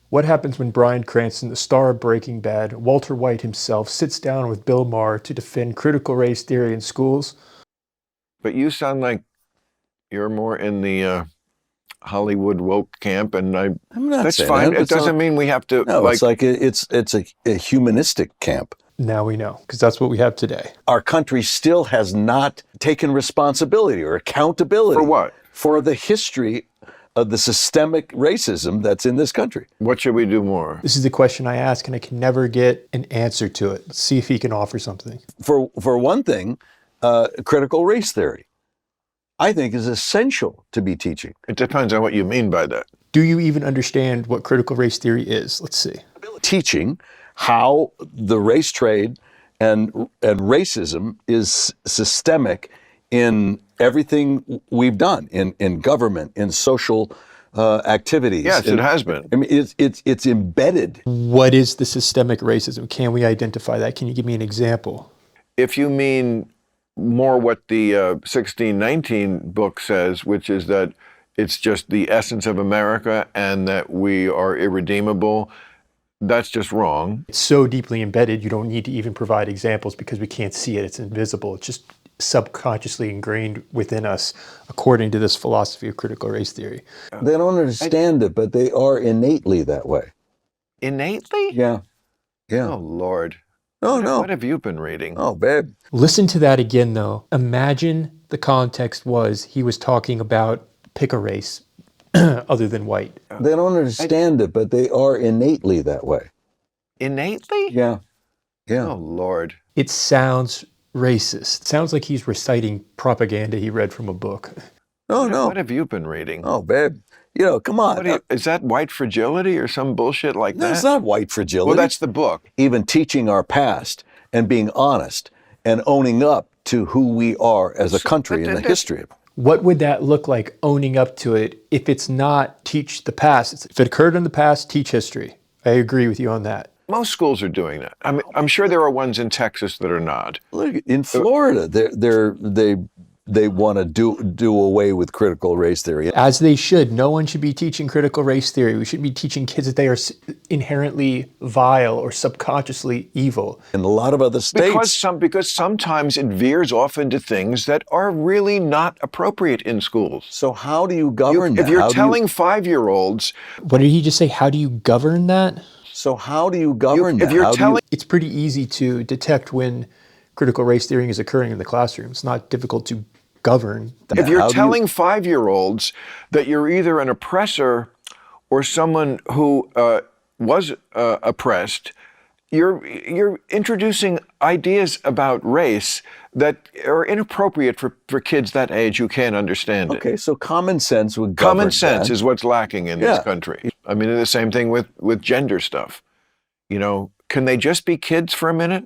What happens when Bryan Cranston, the star of Breaking Bad, Walter White himself, sits down with Bill Maher to defend critical race theory in schools? But you sound like you're more in the Hollywood woke camp, and I'm not that's saying fine. that. It doesn't mean we have to. No, it's like it's a humanistic camp. Now we know, because that's what we have today. Our country still has not taken responsibility or accountability. For what? For the history of the systemic racism that's in this country. What should we do more? This is the question I ask, and I can never get an answer to it. Let's see if he can offer something. For one thing, critical race theory, I think, is essential to be teaching. It depends on what you mean by that. Do you even understand what critical race theory is? Let's see. Teaching how the race trade and racism is systemic in everything we've done, in government, in social activities. Yes, it has been. I mean, it's embedded. What is the systemic racism? Can we identify that? Can you give me an example? If you mean more what the 1619 book says, which is that it's just the essence of America and that we are irredeemable, that's just wrong. It's so deeply embedded, you don't need to even provide examples because we can't see it. It's invisible. It's just subconsciously ingrained within us, according to this philosophy of critical race theory. They don't understand it, but they are innately that way. Innately? Yeah. Yeah. Oh, Lord. No. What have you been reading? Oh, babe. Listen to that again, though. Imagine the context was he was talking about pick a race other than white. They don't understand it, but they are innately that way. Innately? Yeah. Yeah. Oh, Lord. It sounds racist. It sounds like he's reciting propaganda he read from a book. No. What have you been reading? Oh, babe. Come on. Is that white fragility or some bullshit like No, that? it's not white fragility. Well, that's the book. Even teaching our past and being honest and owning up to who we are as a country in the history. What would that look like, owning up to it, if it's not teach the past? If it occurred in the past, teach history. I agree with you on that. Most schools are doing that. I mean, I'm sure there are ones in Texas that are not. Look, in Florida, they want to do away with critical race theory. As they should. No one should be teaching critical race theory. We shouldn't be teaching kids that they are inherently vile or subconsciously evil. In a lot of other states. Because sometimes it veers off into things that are really not appropriate in schools. So how do you govern that? If you're telling 5-year-olds... What did he just say? How do you govern that? So how do you govern that? If you're telling... It's pretty easy to detect when critical race theory is occurring in the classroom. It's not difficult to govern that. If you're telling 5-year-olds that you're either an oppressor or someone who was oppressed, you're introducing ideas about race that are inappropriate for kids that age who can't understand it. Okay, so common sense would govern Common sense that. is what's lacking in this country. I mean, the same thing with gender stuff. Can they just be kids for a minute?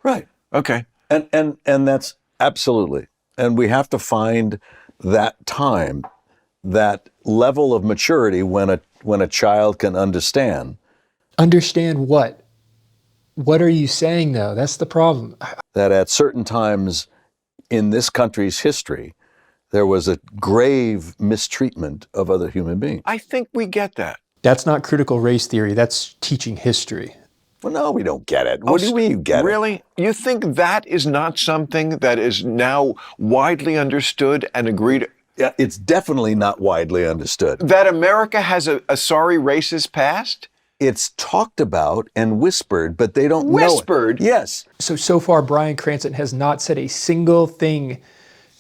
Right. Okay. And that's absolutely. And we have to find that time, that level of maturity when a child can understand. Understand what? What are you saying, though? That's the problem. That at certain times in this country's history, there was a grave mistreatment of other human beings. I think we get that. That's not critical race theory. That's teaching history. Well, no, we don't get it. What do you mean you get it? Really? You think that is not something that is now widely understood and agreed? Yeah, it's definitely not widely understood. That America has a sorry racist past? It's talked about and whispered, but they don't know it. Whispered? Yes. So far, Bryan Cranston has not said a single thing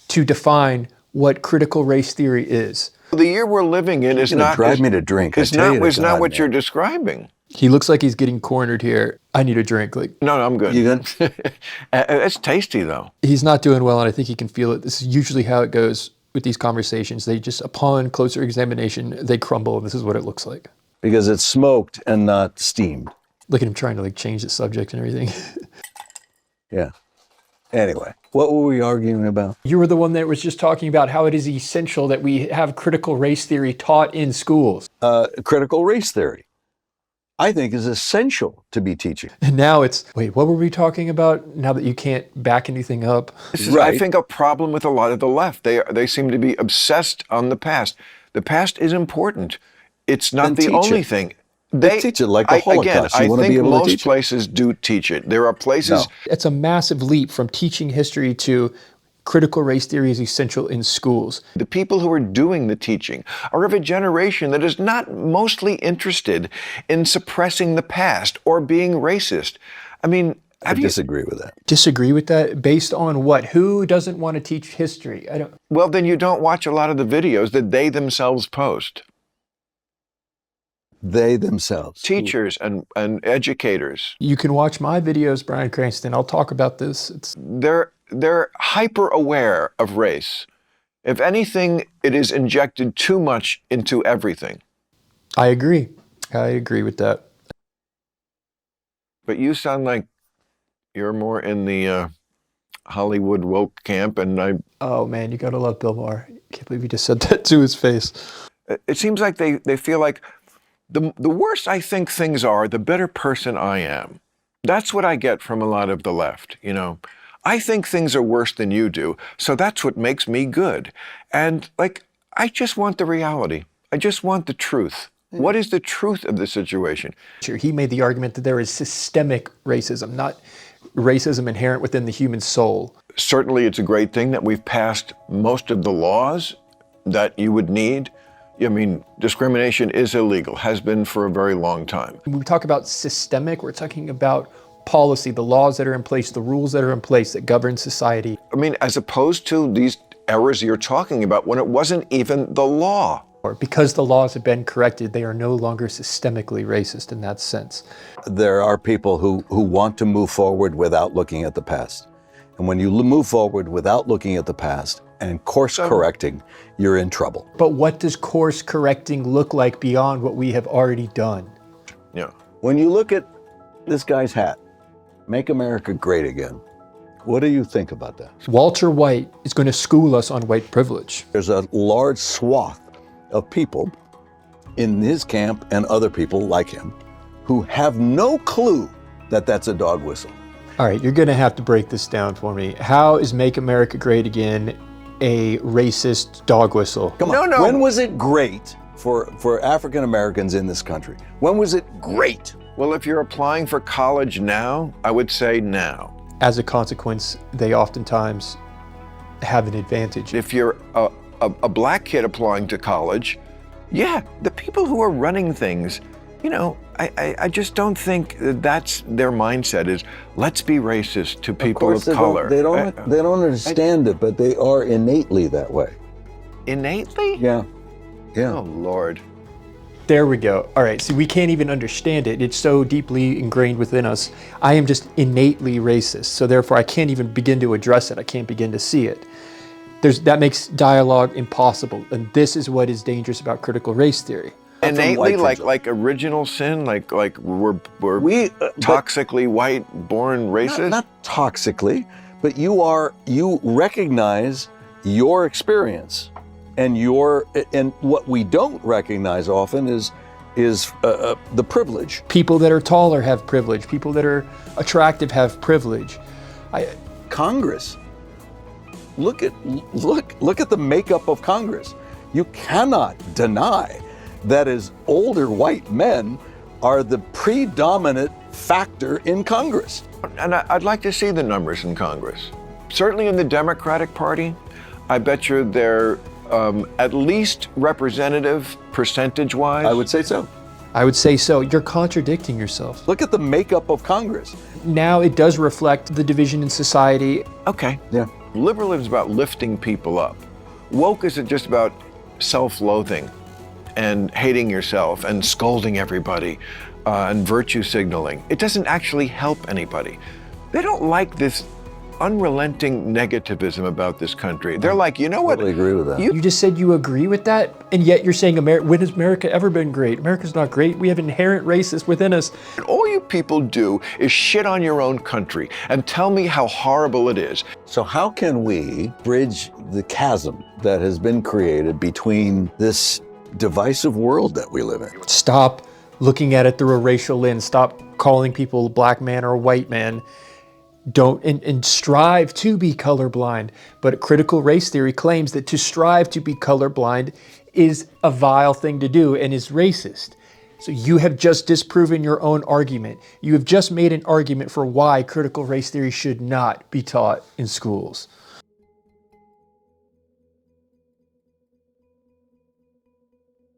to define what critical race theory is. The year we're living in is not... drive me to drink. It's not what you're describing. He looks like he's getting cornered here. I need a drink. No, I'm good. You good? It's tasty, though. He's not doing well, and I think he can feel it. This is usually how it goes with these conversations. They just, upon closer examination, they crumble, and this is what it looks like. Because it's smoked and not steamed. Look at him trying to change the subject and everything. Yeah. Anyway, what were we arguing about? You were the one that was just talking about how it is essential that we have critical race theory taught in schools. Critical race theory, I think, is essential to be teaching. And now it's, wait, what were we talking about now that you can't back anything up? This is, I think, a problem with a lot of the left. They seem to be obsessed on the past. The past is important. It's not the only thing. They teach it like the Holocaust. Again, You want I to be think able to most teach it. places do teach it. There are places. No. It's a massive leap from teaching history to critical race theory is essential in schools. The people who are doing the teaching are of a generation that is not mostly interested in suppressing the past or being racist. I mean, I disagree with that. Disagree with that? Based on what? Who doesn't want to teach history? I don't. Well, then you don't watch a lot of the videos that they themselves post. They themselves. Teachers and educators. You can watch my videos, Bryan Cranston. I'll talk about this. They're hyper aware of race. If anything, it is injected too much into everything. I agree. I agree with that. But you sound like you're more in the Hollywood woke camp, and Oh man, you gotta love Bill Maher. Can't believe you just said that to his face. it seems like they feel like the worse I think things are, the better person I am. That's what I get from a lot of the left, you know. I think things are worse than you do, so that's what makes me good. And like, I just want the reality. I just want the truth. What is the truth of the situation? Sure, he made the argument that there is systemic racism, not racism inherent within the human soul. Certainly, it's a great thing that we've passed most of the laws that you would need. I mean, discrimination is illegal, has been for a very long time. When we talk about systemic, we're talking about policy, the laws that are in place, the rules that are in place that govern society. I mean, as opposed to these errors you're talking about when it wasn't even the law. Or because the laws have been corrected, they are no longer systemically racist in that sense. There are people who want to move forward without looking at the past. And when you move forward without looking at the past and course correcting, you're in trouble. But what does course correcting look like beyond what we have already done? Yeah. When you look at this guy's hat, Make America Great Again, what do you think about that? Walter White is going to school us on white privilege. There's a large swath of people in his camp and other people like him who have no clue that that's a dog whistle. All right, you're going to have to break this down for me. How is Make America Great Again a racist dog whistle? Come on. No. When was it great for African Americans in this country? When was it great? Well, if you're applying for college now, I would say now. As a consequence, they oftentimes have an advantage. If you're a black kid applying to college, yeah, the people who are running things, you know, I just don't think that's their mindset is, let's be racist to people of color. They don't understand it, but they are innately that way. Innately? Yeah. Oh, Lord. There we go. All right, see, we can't even understand it. It's so deeply ingrained within us. I am just innately racist, so therefore I can't even begin to address it. I can't begin to see it. That makes dialogue impossible, and this is what is dangerous about critical race theory. Innately, like original sin, like we're toxically white born racist. Not toxically, but you recognize your experience, and what we don't recognize often is the privilege. People that are taller have privilege. People that are attractive have privilege. Congress. Look at the makeup of Congress. You cannot deny that as older white men are the predominant factor in Congress. And I'd like to see the numbers in Congress. Certainly in the Democratic Party, I bet you they're at least representative percentage-wise. I would say so. I would say so. You're contradicting yourself. Look at the makeup of Congress. Now it does reflect the division in society. Okay. Yeah. Liberalism is about lifting people up. Woke is just about self-loathing and hating yourself and scolding everybody and virtue signaling. It doesn't actually help anybody. They don't like this unrelenting negativism about this country. They're like, you know what? I totally agree with that. You just said you agree with that, and yet you're saying when has America ever been great? America's not great. We have inherent racists within us. All you people do is shit on your own country and tell me how horrible it is. So how can we bridge the chasm that has been created between this divisive world that we live in? Stop looking at it through a racial lens. Stop calling people a black man or a white man. Don't and strive to be colorblind. But critical race theory claims that to strive to be colorblind is a vile thing to do and is racist. So you have just disproven your own argument. You have just made an argument for why critical race theory should not be taught in schools.